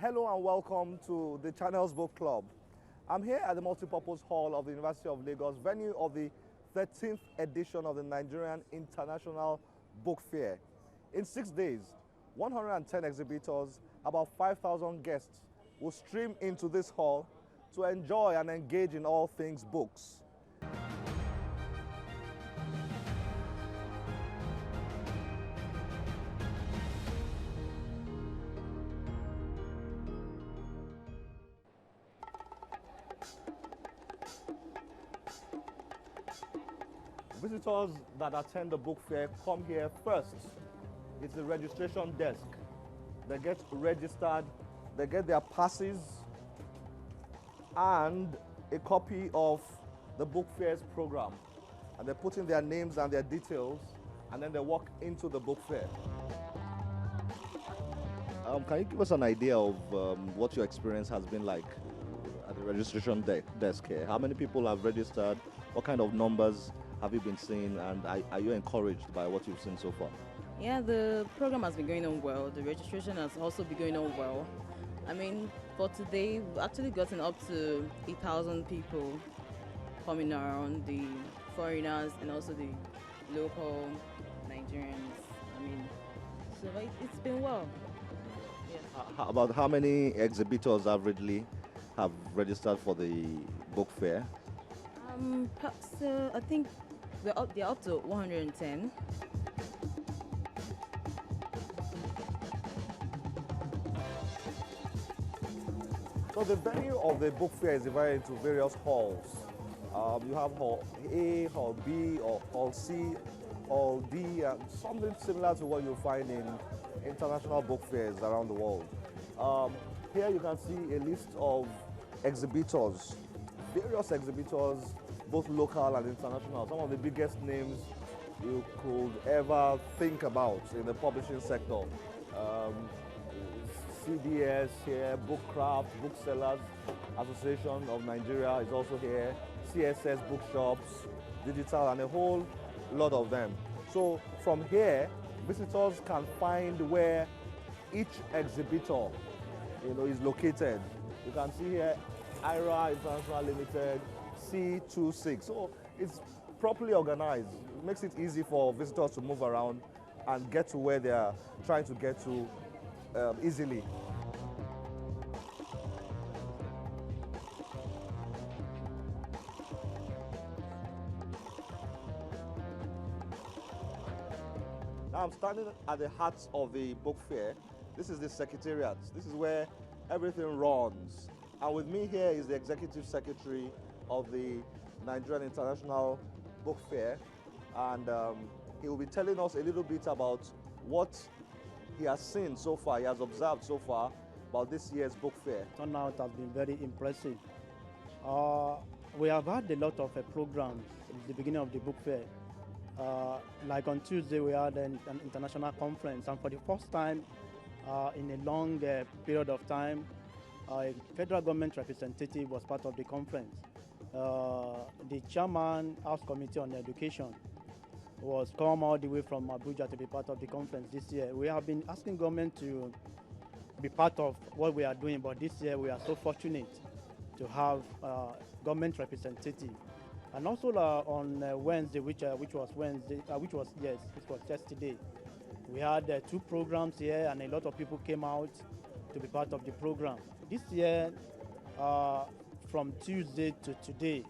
Hello and welcome to the Channels Book Club. I'm here at the multipurpose hall of the University of Lagos, venue of the 13th edition of the Nigerian International Book Fair. In 6 days, 110 exhibitors, about 5,000 guests will stream into this hall to enjoy and engage in all things books. Visitors that attend the book fair come here first. It's the registration desk. They get registered, they get their passes and a copy of the book fair's program. And they put in their names and their details, and then they walk into the book fair. Can you give us an idea of what your experience has been like at the registration desk here? How many people have registered? What kind of numbers have you been seeing, and are you encouraged by what you've seen so far? Yeah, the program has been going on well. The registration has also been going on well. I mean, for today, we've actually gotten up to 8,000 people coming around, the foreigners and also the local Nigerians. I mean, so it's been well. Yes. About how many exhibitors averagely have registered for the book fair? So I think they're up to 110. So the venue of the book fair is divided into various halls. You have Hall A, Hall B, or Hall C, Hall D, and something similar to what you'll find in international book fairs around the world. Here you can see a list of exhibitors, various exhibitors, both local and international. Some of the biggest names you could ever think about in the publishing sector. CDS here, Bookcraft, Booksellers Association of Nigeria is also here, CSS Bookshops, Digital, and a whole lot of them. So from here, visitors can find where each exhibitor is located. You can see here IRA International Limited, C26. So it's properly organized. It makes it easy for visitors to move around and get to where they are trying to get to easily. Now I'm standing at the heart of the book fair. This is the secretariat. This is where everything runs. And with me here is the executive secretary of the Nigerian International Book Fair, and he will be telling us a little bit about what he has seen so far, he has observed so far about this year's book fair. Turnout has been very impressive. We have had a lot of programs at the beginning of the book fair. Like on Tuesday, we had an international conference, and for the first time in a long period of time, a federal government representative was part of the conference. The chairman, House Committee on Education, was come all the way from Abuja to be part of the conference this year. We have been asking government to be part of what we are doing, but this year we are so fortunate to have government representative. And also on Wednesday, which was yesterday, we had 2 programs here, and a lot of people came out to be part of the program. This year, from Tuesday to today,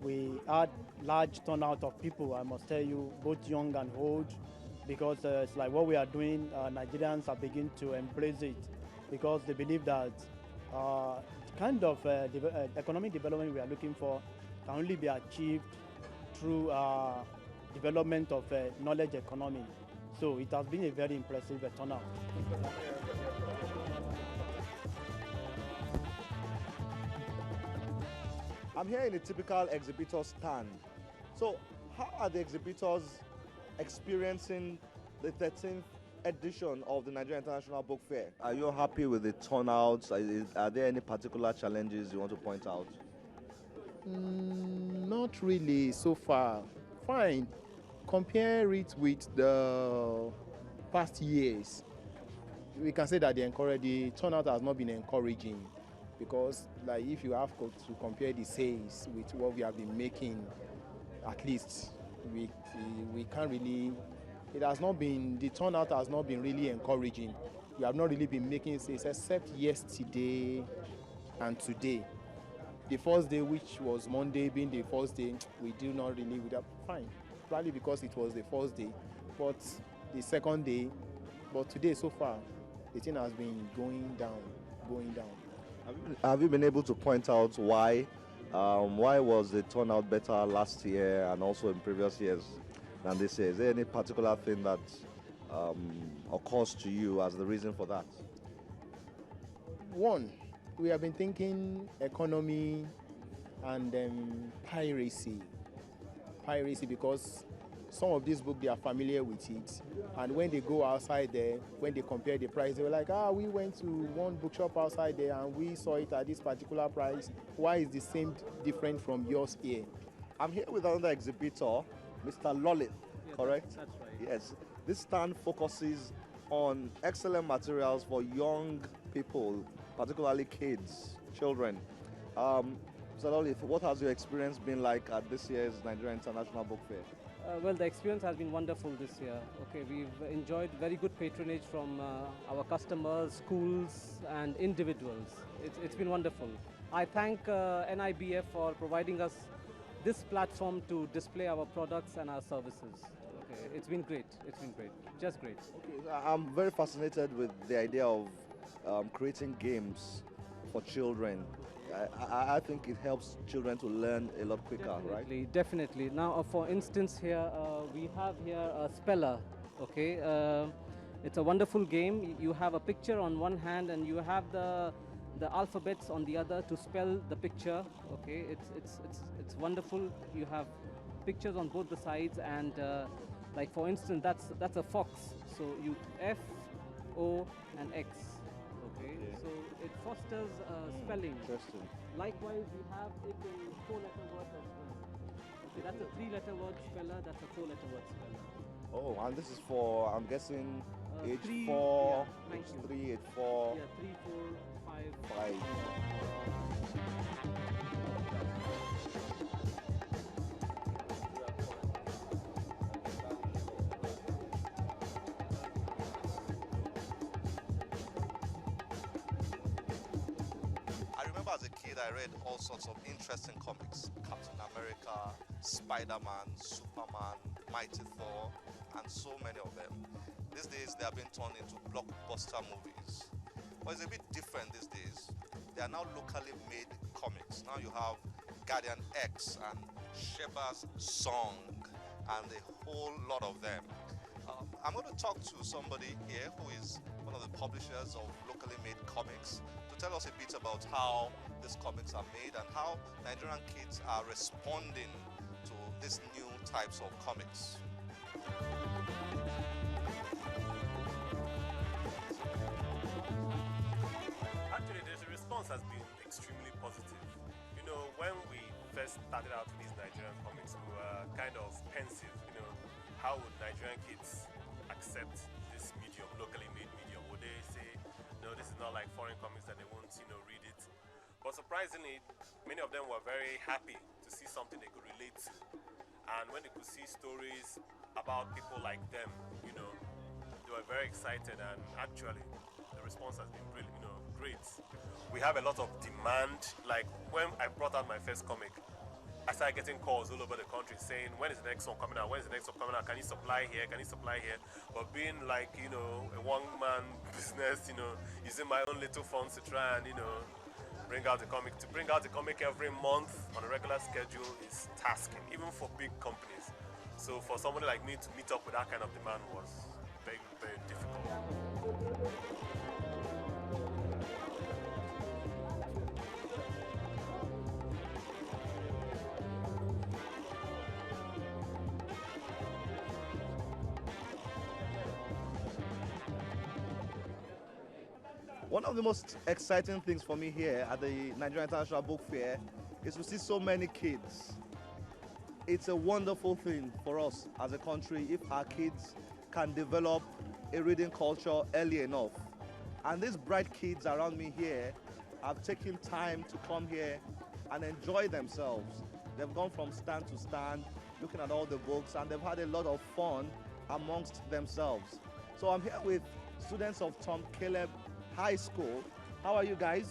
we had large turnout of people, I must tell you, both young and old, because it's like what we are doing, Nigerians are beginning to embrace it, because they believe that kind of economic development we are looking for can only be achieved through development of knowledge economy. So it has been a very impressive turnout. I'm here in a typical exhibitor stand. So how are the exhibitors experiencing the 13th edition of the Nigerian International Book Fair? Are you happy with the turnouts? Are there any particular challenges you want to point out? Not really so far. Fine. Compare it with the past years. we can say that the turnout has not been encouraging, because like if you have to compare the sales with what we have been making, at least we can't really. It has not been, the turnout has not been really encouraging. We have not really been making sales except yesterday and today. The first day, which was Monday, being the first day, we do not really with that. Fine, probably because it was the first day, but the second day, but today so far, the thing has been going down, going down. Have you been able to point out why? Why was the turnout better last year and also in previous years than this year? Is there any particular thing that occurs to you as the reason for that? One, we have been thinking economy and piracy. Piracy, because some of these books, they are familiar with it, and when they go outside there, when they compare the price, they were like, we went to one bookshop outside there and we saw it at this particular price. Why is the same different from yours here? I'm here with another exhibitor, Mr. Lolit, correct? That's right. Yes. This stand focuses on excellent materials for young people, particularly kids, children. Mr. Lolit, what has your experience been like at this year's Nigerian International Book Fair? Well, the experience has been wonderful this year. Okay, we've enjoyed very good patronage from our customers, schools, and individuals. It's been wonderful. I thank NIBF for providing us this platform to display our products and our services. Okay, it's been great. It's been great. Just great. Okay, I'm very fascinated with the idea of creating games for children. I think it helps children to learn a lot quicker, Definitely, right? definitely. Now, for instance, here we have here a speller. Okay, it's a wonderful game. You have a picture on one hand, and you have the alphabets on the other to spell the picture. Okay, it's wonderful. You have pictures on both the sides, and like for instance, that's a fox. So you F, O, and X. Okay, so it fosters spelling. Interesting. Likewise, we have it in 4-letter words as well. Okay, that's a 3-letter word speller, that's a 4-letter word speller. Oh, and this is for, I'm guessing, age three, 4, yeah, age thank you. 3, age 4, Yeah, 3, 4, 5. 5. I remember as a kid, I read all sorts of interesting comics. Captain America, Spider-Man, Superman, Mighty Thor, and so many of them. These days, they have been turned into blockbuster movies. But it's a bit different these days. They are now locally made comics. Now you have Guardian X and Sheba's Song and a whole lot of them. I'm going to talk to somebody here who is one of the publishers of locally made comics to tell us a bit about how these comics are made and how Nigerian kids are responding to these new types of comics. Actually, the response has been extremely positive. You know, when we first started out with these Nigerian comics, we were kind of pensive. You know, how would Nigerian kids accept this medium, locally made medium? Would they say, no, this is not like foreign comics that they won't, read it? But surprisingly, many of them were very happy to see something they could relate to. And when they could see stories about people like them, they were very excited, and actually the response has been really, great. We have a lot of demand. Like when I brought out my first comic, I started getting calls all over the country saying, when is the next one coming out? When is the next one coming out? Can you supply here? Can you supply here? But being like, a one-man business, using my own little funds to try and, bring out the comic. To bring out the comic every month on a regular schedule is tasking, even for big companies. So for somebody like me to meet up with that kind of demand was very, very difficult. One of the most exciting things for me here at the Nigerian International Book Fair is to see so many kids. It's a wonderful thing for us as a country if our kids can develop a reading culture early enough. And these bright kids around me here have taken time to come here and enjoy themselves. They've gone from stand to stand, looking at all the books, and they've had a lot of fun amongst themselves. So I'm here with students of Tom Caleb High School. How are you guys?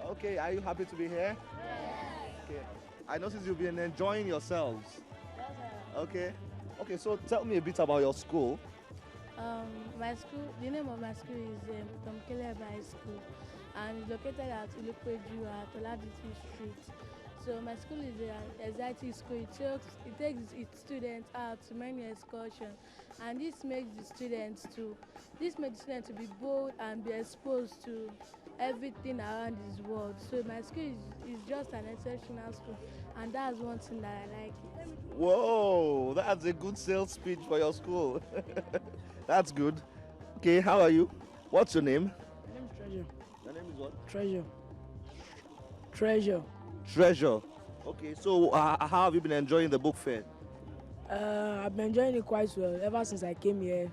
Okay, are you happy to be here? Okay. I notice you've been enjoying yourselves. Okay. Okay, so tell me a bit about your school. My school, the name of my school is Tom Caleb High School, and it's located at Ilupeju at Oladiti Street. So my school is an exciting school. It takes its students out to many excursions, and this makes the students to be bold and be exposed to everything around this world. So my school is just an exceptional school, and that's one thing that I like it. Whoa, that's a good sales speech for your school. That's good. Okay, how are you? What's your name? My name is Treasure. Your name is what? Treasure. Treasure. Treasure. Okay, so how have you been enjoying the book fair? I've been enjoying it quite well ever since I came here.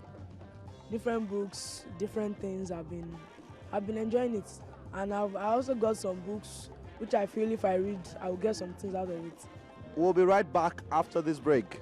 Different books, different things. I've been enjoying it, and I also got some books which I feel if I read, I will get some things out of it. We'll be right back after this break.